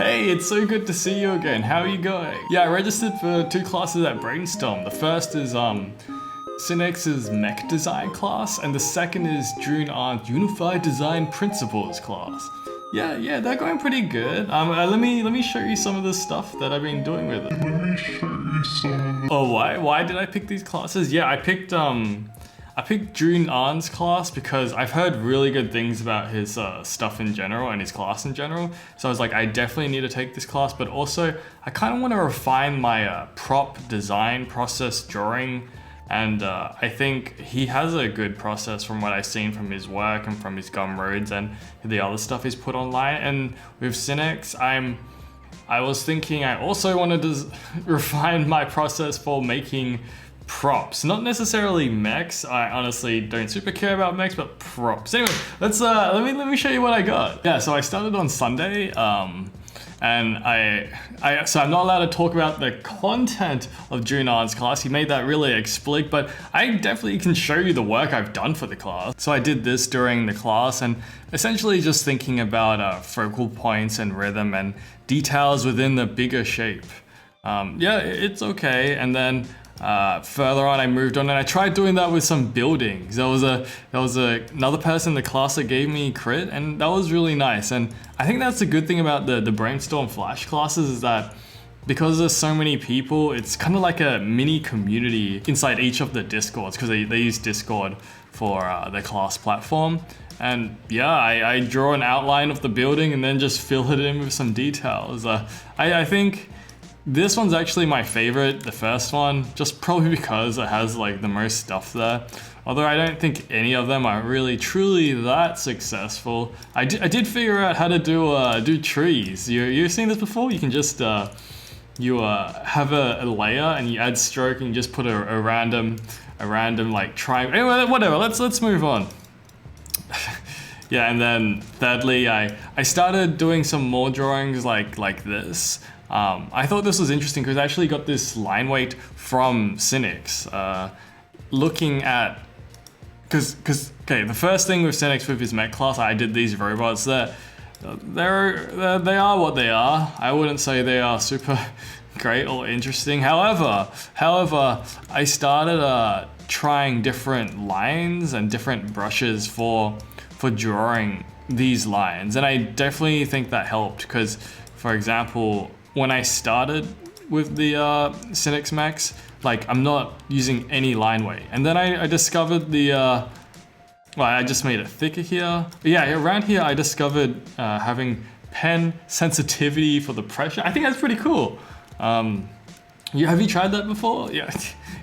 Hey, it's so good to see you again. How are you going? Yeah, I registered for 2 classes at Brainstorm. The first is sinix's mech design class, and the second is joon's unified design principles class. Yeah, they're going pretty good. Let me show you some of the stuff that I've been doing with it. Oh, why did I pick these classes? Yeah, I picked joon's class because I've heard really good things about his stuff in general and his class in general. So I was like, I definitely need to take this class, but also I kind of want to refine my prop design process drawing. And I think he has a good process from what I've seen from his work and from his Gumroads and the other stuff he's put online. And with Sinix, I was thinking I also wanted to refine my process for making props, not necessarily mechs. I honestly don't super care about mechs, but props. Anyway, let's let me show you what I got. Yeah, so I started on Sunday, and so I'm not allowed to talk about the content of joon's class. He made that really explicit, but I definitely can show you the work I've done for the class. So I did this during the class, and essentially just thinking about focal points and rhythm and details within the bigger shape. Yeah, it's okay. And then further on, I moved on and I tried doing that with some buildings. There was another person in the class that gave me crit, and that was really nice. And I think that's the good thing about the Brainstorm Flash classes is that because there's so many people, it's kind of like a mini community inside each of the Discords, because they use Discord for the class platform. And yeah, I draw an outline of the building and then just fill it in with some details. I think this one's actually my favorite, the first one, just probably because it has like the most stuff there. Although I don't think any of them are really truly that successful. I did figure out how to do trees. You've seen this before? You can just have a layer and you add stroke and you just put a random like triangle. Anyway, whatever. Let's move on. Yeah, and then thirdly, I started doing some more drawings like this. I thought this was interesting because I actually got this line weight from Sinix. Looking at, okay, the first thing with Sinix with his mech class, I did these robots that they are what they are. I wouldn't say they are super great or interesting. However, I started trying different lines and different brushes for drawing these lines, and I definitely think that helped because, for example, when I started with the Sinix mechs, like I'm not using any line weight, and then I discovered well, I just made it thicker here. But yeah, around here I discovered having pen sensitivity for the pressure. I think that's pretty cool. Have you tried that before? Yeah.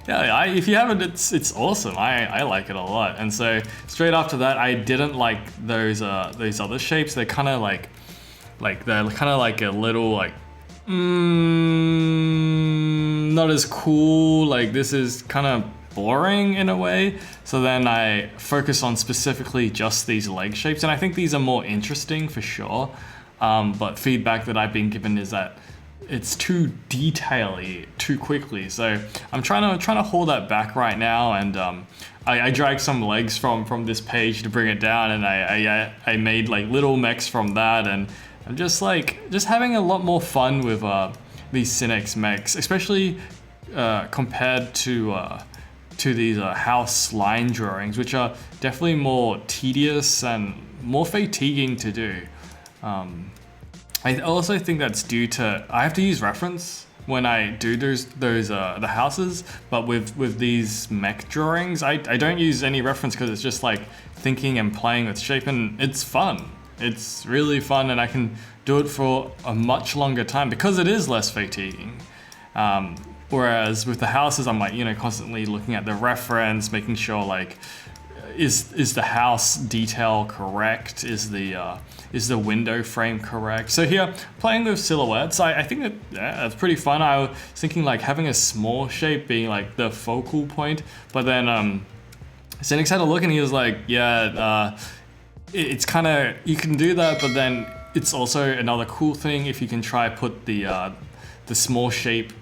Yeah, if you haven't, it's awesome. I like it a lot. And so straight after that, I didn't like those other shapes. They're kind of like a little like not as cool. Like this is kind of boring in a way. So then I focus on specifically just these leg shapes, and I think these are more interesting for sure. But feedback that I've been given is that it's too detail-y too quickly, so I'm trying to hold that back right now. And I dragged some legs from this page to bring it down, and I made like little mechs from that, and I'm just having a lot more fun with these Sinix mechs, especially compared to these house line drawings, which are definitely more tedious and more fatiguing to do. I also think that's due to I have to use reference when I do the houses, but with these mech drawings, I don't use any reference because it's just like thinking and playing with shape, and it's fun. It's really fun, and I can do it for a much longer time because it is less fatiguing. Whereas with the houses, I'm like, constantly looking at the reference, making sure like, is the house detail correct? Is the window frame correct? So here, playing with silhouettes, I think that's pretty fun. I was thinking like having a small shape being like the focal point, but then Sinix had a look and he was like, yeah, it's kind of, you can do that, but then it's also another cool thing if you can try put the small shape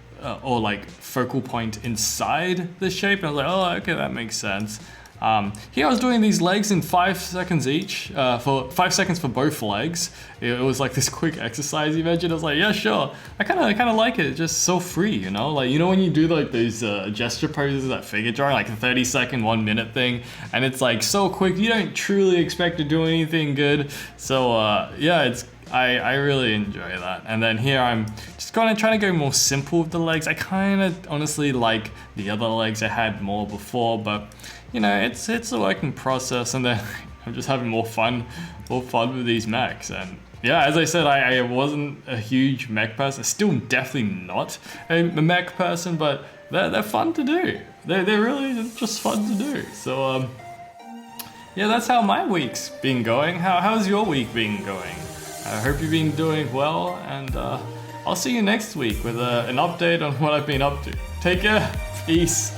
or like focal point inside the shape. And I was like, oh, okay, that makes sense. Here I was doing these legs in 5 seconds each, for 5 seconds for both legs. It was like this quick exercise you mentioned. I was like, yeah, sure. I kind of like it. It's just so free, you know? Like, you know when you do like those gesture poses, that figure drawing, like a 30-second, 1 minute thing, and it's like so quick, you don't truly expect to do anything good. So yeah, I really enjoy that. And then here I'm just gonna try to go more simple with the legs. I kind of honestly like the other legs I had more before, but you know, it's a working process, and then I'm just having more fun with these mechs. And yeah, as I said, I wasn't a huge mech person. Still definitely not a mech person, but they're fun to do. They're really just fun to do. So yeah, that's how my week's been going. How's your week been going? I hope you've been doing well, and I'll see you next week with an update on what I've been up to. Take care. Peace.